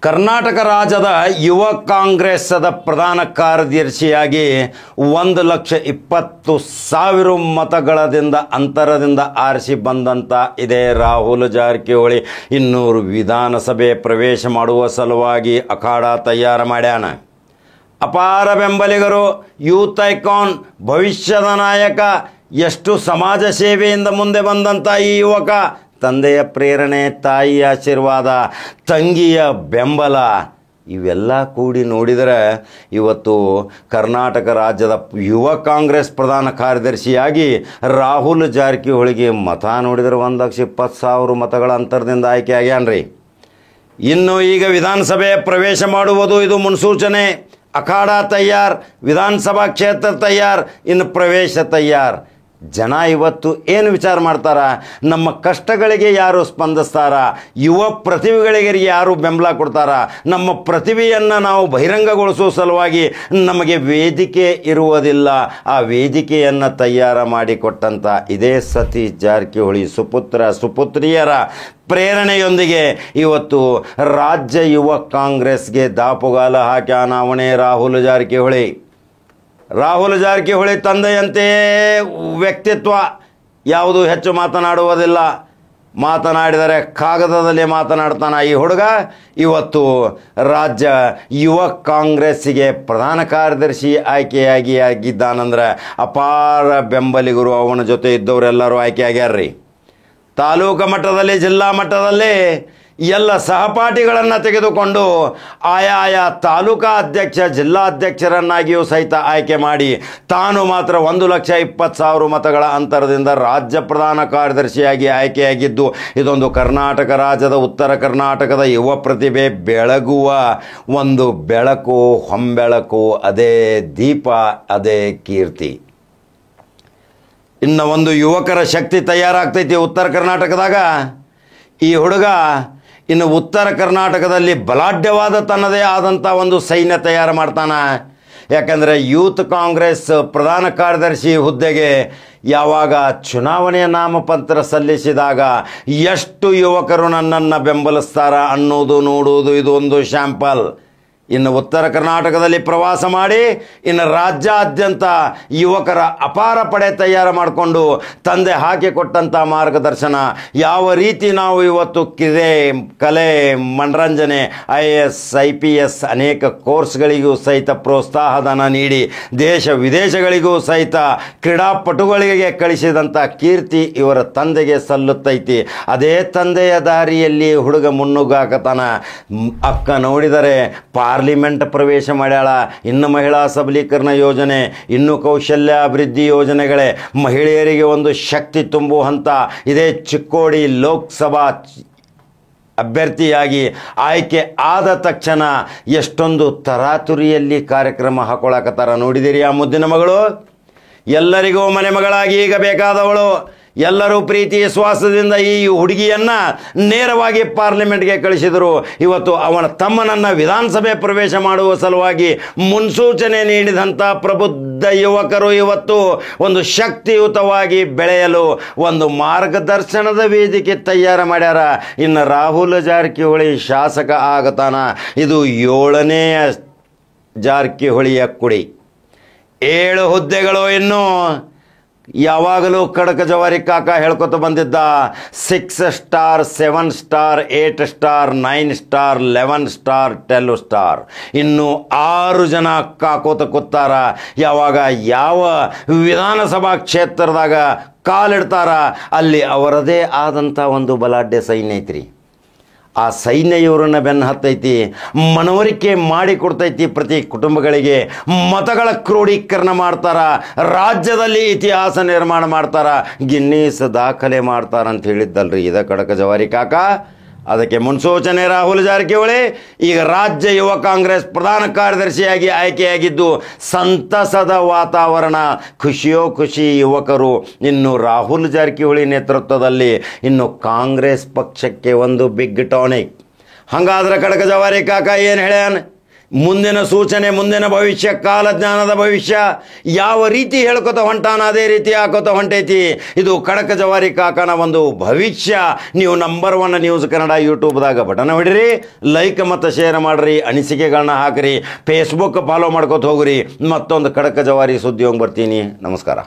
ಕರ್ನಾಟಕ ರಾಜ್ಯದ ಯುವ ಕಾಂಗ್ರೆಸ್ಸದ ಪ್ರಧಾನ ಕಾರ್ಯದರ್ಶಿಯಾಗಿ 1,20,000 ಮತಗಳದಿಂದ ಅಂತರದಿಂದ ಆರಿಸಿ ಬಂದಂಥ ಇದೇ ರಾಹುಲ್ ಜಾರಕಿಹೊಳಿ 200 ವಿಧಾನಸಭೆ ಪ್ರವೇಶ ಮಾಡುವ ಸಲುವಾಗಿ ಅಖಾಡ ತಯಾರು ಮಾಡ್ಯಾನ. ಅಪಾರ ಬೆಂಬಲಿಗರು, ಯೂತ್ ಐಕಾನ್, ಭವಿಷ್ಯದ ನಾಯಕ, ಎಷ್ಟು ಸಮಾಜ ಸೇವೆಯಿಂದ ಮುಂದೆ ಬಂದಂಥ ಈ ಯುವಕ, ತಂದೆಯ ಪ್ರೇರಣೆ, ತಾಯಿಯ ಆಶೀರ್ವಾದ, ತಂಗಿಯ ಬೆಂಬಲ ಇವೆಲ್ಲ ಕೂಡಿ ನೋಡಿದರೆ ಇವತ್ತು ಕರ್ನಾಟಕ ರಾಜ್ಯದ ಯುವ ಕಾಂಗ್ರೆಸ್ ಪ್ರಧಾನ ಕಾರ್ಯದರ್ಶಿಯಾಗಿ ರಾಹುಲ್ ಜಾರಕಿಹೊಳಿಗೆ ಮತ ನೋಡಿದರೆ 1,20,000 ಮತಗಳ ಅಂತರದಿಂದ ಆಯ್ಕೆ ಆಗ್ಯಾನ್ರಿ. ಇನ್ನು ಈಗ ವಿಧಾನಸಭೆ ಪ್ರವೇಶ ಮಾಡುವುದು ಇದು ಮುನ್ಸೂಚನೆ. ಅಖಾಡ ತಯಾರ್, ವಿಧಾನಸಭಾ ಕ್ಷೇತ್ರ ತಯಾರ್, ಇನ್ನು ಪ್ರವೇಶ ತಯಾರ್. ಜನ ಇವತ್ತು ಏನು ವಿಚಾರ ಮಾಡ್ತಾರ? ನಮ್ಮ ಕಷ್ಟಗಳಿಗೆ ಯಾರು ಸ್ಪಂದಿಸ್ತಾರ? ಯುವ ಪ್ರತಿಭೆಗಳಿಗೆ ಯಾರು ಬೆಂಬಲ ಕೊಡ್ತಾರ? ನಮ್ಮ ಪ್ರತಿಭೆಯನ್ನು ನಾವು ಬಹಿರಂಗಗೊಳಿಸುವ ಸಲುವಾಗಿ ನಮಗೆ ವೇದಿಕೆ ಇರುವುದಿಲ್ಲ. ಆ ವೇದಿಕೆಯನ್ನು ತಯಾರು ಮಾಡಿಕೊಟ್ಟಂಥ ಇದೇ ಸತೀಶ್ ಜಾರಕಿಹೊಳಿ ಸುಪುತ್ರಿಯರ ಪ್ರೇರಣೆಯೊಂದಿಗೆ ಇವತ್ತು ರಾಜ್ಯ ಯುವ ಕಾಂಗ್ರೆಸ್ಗೆ ದಾಪುಗಾಲ ಹಾಕ್ಯಾನ ಅವನೇ ರಾಹುಲ್ ಜಾರಕಿಹೊಳಿ. ರಾಹುಲ್ ಜಾರಕಿಹೊಳಿ ತಂದೆಯಂತೆಯೇ ವ್ಯಕ್ತಿತ್ವ, ಯಾವುದು ಹೆಚ್ಚು ಮಾತನಾಡುವುದಿಲ್ಲ. ಮಾತನಾಡಿದರೆ ಕಾಗದದಲ್ಲಿ ಮಾತನಾಡ್ತಾನೆ ಈ ಹುಡುಗ. ಇವತ್ತು ರಾಜ್ಯ ಯುವ ಕಾಂಗ್ರೆಸ್ಸಿಗೆ ಪ್ರಧಾನ ಕಾರ್ಯದರ್ಶಿ ಆಗಿದ್ದಾನಂದ್ರೆ ಅಪಾರ ಬೆಂಬಲಿಗರು, ಅವನ ಜೊತೆ ಇದ್ದವರೆಲ್ಲರೂ ಆಯ್ಕೆ ಆಗ್ಯಾರ್ರಿ. ತಾಲೂಕು ಮಟ್ಟದಲ್ಲಿ, ಜಿಲ್ಲಾ ಮಟ್ಟದಲ್ಲಿ ಎಲ್ಲ ಸಹಪಾಠಿಗಳನ್ನು ತೆಗೆದುಕೊಂಡು ಆಯಾ ತಾಲೂಕಾ ಅಧ್ಯಕ್ಷ, ಜಿಲ್ಲಾಧ್ಯಕ್ಷರನ್ನಾಗಿಯೂ ಸಹಿತ ಆಯ್ಕೆ ಮಾಡಿ ತಾನು ಮಾತ್ರ 1,20,000 ಮತಗಳ ಅಂತರದಿಂದ ರಾಜ್ಯ ಪ್ರಧಾನ ಕಾರ್ಯದರ್ಶಿಯಾಗಿ ಆಯ್ಕೆಯಾಗಿದ್ದು ಇದೊಂದು ಕರ್ನಾಟಕ ರಾಜ್ಯದ, ಉತ್ತರ ಕರ್ನಾಟಕದ ಯುವ ಪ್ರತಿಭೆ ಬೆಳಗುವ ಒಂದು ಬೆಳಕು, ಹೊಂಬೆಳಕು. ಅದೇ ದೀಪ, ಅದೇ ಕೀರ್ತಿ. ಇನ್ನು ಒಂದು ಯುವಕರ ಶಕ್ತಿ ತಯಾರಾಗ್ತೈತಿ ಉತ್ತರ ಕರ್ನಾಟಕದಾಗ. ಈ ಹುಡುಗ ಇನ್ನು ಉತ್ತರ ಕರ್ನಾಟಕದಲ್ಲಿ ಬಲಾಢ್ಯವಾದ ತನ್ನದೇ ಆದಂಥ ಒಂದು ಸೈನ್ಯ ತಯಾರು ಮಾಡ್ತಾನೆ. ಯಾಕಂದರೆ ಯೂತ್ ಕಾಂಗ್ರೆಸ್ ಪ್ರಧಾನ ಕಾರ್ಯದರ್ಶಿ ಹುದ್ದೆಗೆ ಯಾವಾಗ ಚುನಾವಣೆಯ ನಾಮಪತ್ರ ಸಲ್ಲಿಸಿದಾಗ ಎಷ್ಟು ಯುವಕರು ನನ್ನನ್ನು ಬೆಂಬಲಿಸ್ತಾರ ಅನ್ನೋದು ನೋಡುವುದು ಇದು ಒಂದು ಶಾಂಪಲ್. ಇನ್ನು ಉತ್ತರ ಕರ್ನಾಟಕದಲ್ಲಿ ಪ್ರವಾಸ ಮಾಡಿ ಇನ್ನು ರಾಜ್ಯಾದ್ಯಂತ ಯುವಕರ ಅಪಾರ ಪಡೆ ತಯಾರು ಮಾಡಿಕೊಂಡು ತಂದೆ ಹಾಕಿಕೊಟ್ಟಂಥ ಮಾರ್ಗದರ್ಶನ, ಯಾವ ರೀತಿ ನಾವು ಇವತ್ತು ಕಲೆ, ಮನರಂಜನೆ, IAS, IPS ಅನೇಕ ಕೋರ್ಸ್ಗಳಿಗೂ ಸಹಿತ ಪ್ರೋತ್ಸಾಹಧನ ನೀಡಿ ದೇಶ ವಿದೇಶಗಳಿಗೂ ಸಹಿತ ಕ್ರೀಡಾಪಟುಗಳಿಗೆ ಕಳಿಸಿದಂಥ ಕೀರ್ತಿ ಇವರ ತಂದೆಗೆ ಸಲ್ಲುತ್ತೈತಿ. ಅದೇ ತಂದೆಯ ದಾರಿಯಲ್ಲಿ ಹುಡುಗ ಮುನ್ನುಗ್ಗಾಕತಾನ. ಅಕ್ಕ ನೋಡಿದರೆ ಪಾರ್ಲಿಮೆಂಟ್ ಪ್ರವೇಶ ಮಾಡ್ಯಾಳ. ಇನ್ನು ಮಹಿಳಾ ಸಬಲೀಕರಣ ಯೋಜನೆ, ಇನ್ನು ಕೌಶಲ್ಯ ಅಭಿವೃದ್ಧಿ ಯೋಜನೆಗಳೇ ಮಹಿಳೆಯರಿಗೆ ಒಂದು ಶಕ್ತಿ ತುಂಬುವಂಥ ಇದೇ ಚಿಕ್ಕೋಡಿ ಲೋಕಸಭಾ ಅಭ್ಯರ್ಥಿಯಾಗಿ ಆಯ್ಕೆ ಆದ ತಕ್ಷಣ ಎಷ್ಟೊಂದು ತರಾತುರಿಯಲ್ಲಿ ಕಾರ್ಯಕ್ರಮ ಹಾಕೊಳಕತ್ತಾರ ನೋಡಿದಿರಿ. ಆ ಮುದ್ದಿನ ಮಗಳು ಎಲ್ಲರಿಗೂ ಮನೆ ಮಗಳಾಗಿ ಈಗ ಬೇಕಾದವಳು. ಎಲ್ಲರೂ ಪ್ರೀತಿ ವಿಶ್ವಾಸದಿಂದ ಈ ಹುಡುಗಿಯನ್ನು ನೇರವಾಗಿ ಪಾರ್ಲಿಮೆಂಟ್ಗೆ ಕಳಿಸಿದರು. ಇವತ್ತು ಅವನ ತಮ್ಮನನ್ನು ವಿಧಾನಸಭೆ ಪ್ರವೇಶ ಮಾಡುವ ಸಲುವಾಗಿ ಮುನ್ಸೂಚನೆ ನೀಡಿದಂಥ ಪ್ರಬುದ್ಧ ಯುವಕರು ಇವತ್ತು ಒಂದು ಶಕ್ತಿಯುತವಾಗಿ ಬೆಳೆಯಲು ಒಂದು ಮಾರ್ಗದರ್ಶನದ ವೇದಿಕೆ ತಯಾರು ಮಾಡ್ಯಾರ. ಇನ್ನು ರಾಹುಲ್ ಜಾರಕಿಹೊಳಿ ಶಾಸಕ ಆಗತಾನ. ಇದು 7ನೇ ಜಾರಕಿಹೊಳಿಯ ಕುಡಿ. 7 ಹುದ್ದೆಗಳು ಇನ್ನು. ಯಾವಾಗಲೂ ಖಡಕ ಜವಾರಿ ಕಾಕ ಹೇಳ್ಕೊತ ಬಂದಿದ್ದ 6 star, 7 star, 8 star, 9 star, 11 star, 12 star. ಇನ್ನು 6 ಜನ ಕಾಕೋತ ಕೂತಾರ. ಯಾವಾಗ ಯಾವ ವಿಧಾನಸಭಾ ಕ್ಷೇತ್ರದಾಗ ಕಾಲಿಡ್ತಾರ ಅಲ್ಲಿ ಅವರದೇ ಆದಂಥ ಒಂದು ಬಲಾಢ್ಯ ಸೈನ್ಯ ಐತ್ರಿ. ಆ ಸೈನ್ಯ ಇವರನ್ನು ಬೆನ್ನು ಹತ್ತೈತಿ, ಮನವರಿಕೆ ಮಾಡಿಕೊಡ್ತೈತಿ. ಪ್ರತಿ ಕುಟುಂಬಗಳಿಗೆ ಮತಗಳ ಕ್ರೋಢೀಕರಣ ಮಾಡ್ತಾರ, ರಾಜ್ಯದಲ್ಲಿ ಇತಿಹಾಸ ನಿರ್ಮಾಣ ಮಾಡ್ತಾರ, ಗಿನ್ನೀಸ್ ದಾಖಲೆ ಮಾಡ್ತಾರ ಅಂತ ಹೇಳಿದ್ದಲ್ರಿ ಇದ ಖಡಕ ಜವಾರಿ ಕಾಕ. ಅದಕ್ಕೆ ಮುನ್ಸೂಚನೆ ರಾಹುಲ್ ಜಾರಕಿಹೊಳಿ ಈಗ ರಾಜ್ಯ ಯುವ ಕಾಂಗ್ರೆಸ್ ಪ್ರಧಾನ ಕಾರ್ಯದರ್ಶಿಯಾಗಿ ಆಯ್ಕೆಯಾಗಿದ್ದು ಸಂತಸದ ವಾತಾವರಣ, ಖುಷಿಯೋ ಖುಷಿ ಯುವಕರು. ಇನ್ನು ರಾಹುಲ್ ಜಾರಕಿಹೊಳಿ ನೇತೃತ್ವದಲ್ಲಿ ಇನ್ನು ಕಾಂಗ್ರೆಸ್ ಪಕ್ಷಕ್ಕೆ ಒಂದು ಬಿಗ್ ಟಾನಿಕ್. ಹಾಗಾದ್ರೆ ಖಡಕ ಜವಾರಿ ಕಾಕ ಏನು ಹೇಳ್ಯಾನ? ಮುಂದಿನ ಸೂಚನೆ, ಮುಂದಿನ ಭವಿಷ್ಯ, ಕಾಲಜ್ಞಾನದ ಭವಿಷ್ಯ ಯಾವ ರೀತಿ ಹೇಳ್ಕೊತ ಹೊಂಟಾನ ಅದೇ ರೀತಿ ಹಾಕೋತ ಹೊಂಟೈತಿ. ಇದು ಖಡಕ ಜವಾರಿ ಕಾಕನ ಒಂದು ಭವಿಷ್ಯ. ನೀವು ನಂಬರ್ 1 ನ್ಯೂಸ್ ಕನ್ನಡ ಯೂಟ್ಯೂಬ್ದಾಗ ಬಟನ್ ಹೊಡಿರಿ, ಲೈಕ್ ಮತ್ತು ಶೇರ್ ಮಾಡಿರಿ, ಅನಿಸಿಕೆಗಳನ್ನ ಹಾಕಿರಿ, ಫೇಸ್ಬುಕ್ ಫಾಲೋ ಮಾಡ್ಕೊತ ಹೋಗ್ರಿ. ಮತ್ತೊಂದು ಖಡಕ ಜವಾರಿ ಸುದ್ದಿ ಹೋಗಿ ಬರ್ತೀನಿ. ನಮಸ್ಕಾರ.